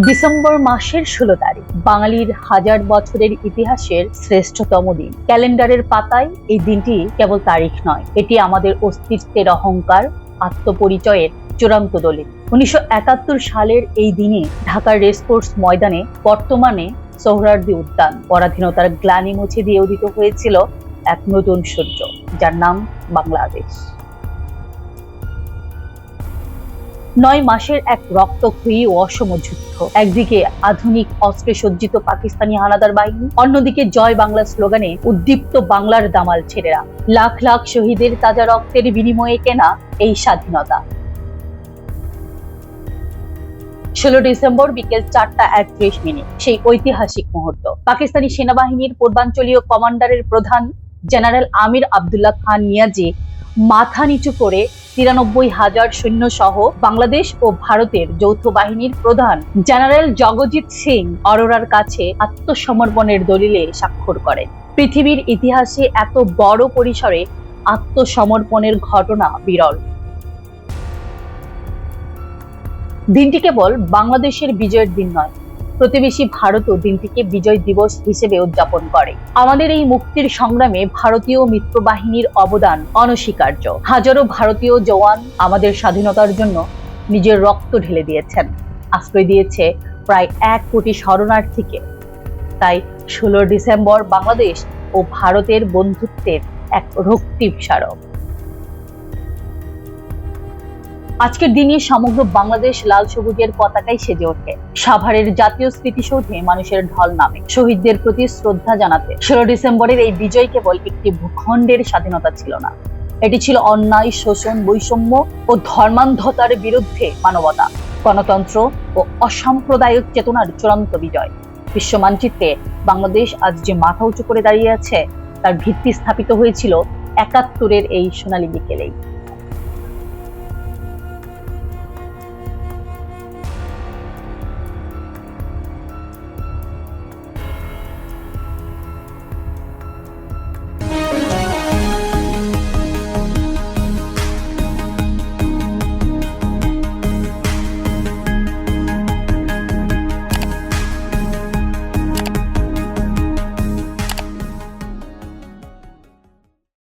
December মাসের 16 তারিখ, বাঙালির হাজার বছরের ইতিহাসের শ্রেষ্ঠতম দিন। ক্যালেন্ডারের পাতায় এই দিনটি কেবল তারিখ নয়, এটি আমাদের অস্তিত্বের অহংকার, আত্মপরিচয়ের চূড়ান্ত দলিল। 1971 সালের এই দিনে ঢাকার রেসকোর্স ময়দানে, বর্তমানে সোহরাওয়ার্দী উদ্যান, পরাধীনতার গ্লানি মুছে দিয়ে উদিত হয়েছিল এক নতুন সূর্য, যার নাম বাংলাদেশ। 9 মাসের এক রক্তক্ষয়ী ও অসম যুদ্ধ। একদিকে আধুনিক অস্ত্রে সজ্জিত পাকিস্তানি হানাদার বাহিনী, অন্যদিকে জয় বাংলা স্লোগানে উদ্দীপ্ত বাংলার দামাল ছেলেরা। লাখ লাখ শহীদের তাজা রক্তের বিনিময়ে কেনা এই স্বাধীনতা। 16 ডিসেম্বর বিকেল 4:31, সেই ঐতিহাসিক মুহূর্ত। পাকিস্তানি সেনাবাহিনীর পূর্বাঞ্চলীয় কমান্ডারের প্রধান জেনারেল আমির আব্দুল্লাহ খান নিয়াজি মাথা নিচু করে 93,000 সৈন্য সহ বাংলাদেশ ও ভারতের যৌথ বাহিনীর প্রধান জেনারেল জগজিৎ সিং অরোরার কাছে আত্মসমর্পণের দলিলে স্বাক্ষর করেন। পৃথিবীর ইতিহাসে এত বড় পরিসরে আত্মসমর্পণের ঘটনা বিরল। দিনটি কেবল বাংলাদেশের বিজয়ের দিন নয়, প্রতিবেশী ভারতও দিনটিকে বিজয় দিবস হিসেবে উদযাপন করে। আমাদের এই মুক্তির সংগ্রামে ভারতীয় মিত্র বাহিনীর অবদান অনস্বীকার্য। হাজারো ভারতীয় জওয়ান আমাদের স্বাধীনতার জন্য নিজের রক্ত ঢেলে দিয়েছেন, আশ্রয় দিয়েছে প্রায় 1 কোটি শরণার্থীকে। তাই 16 ডিসেম্বর বাংলাদেশ ও ভারতের বন্ধুত্বের এক রক্তিম স্মারক। আজকের দিনে সমগ্র বাংলাদেশ লাল সবুজের পতাকায় সেজে ওঠে। সাভারের জাতীয় স্মৃতিসৌধে মানুষের ঢল নামে শহীদদের প্রতি শ্রদ্ধা জানাতে। 16 ডিসেম্বরের এই বিজয় কেবল একটি ভূখণ্ডের স্বাধীনতা ছিল না, এটি ছিল অন্যায়, শোষণ, বৈষম্য ও ধর্মান্ধতার বিরুদ্ধে মানবতা, গণতন্ত্র ও অসাম্প্রদায়িক চেতনার চূড়ান্ত বিজয়। বিশ্ব মানচিত্রে বাংলাদেশ আজ যে মাথা উঁচু করে দাঁড়িয়ে আছে, তার ভিত্তি স্থাপিত হয়েছিল 71-এর এই সোনালী বিকেলেই।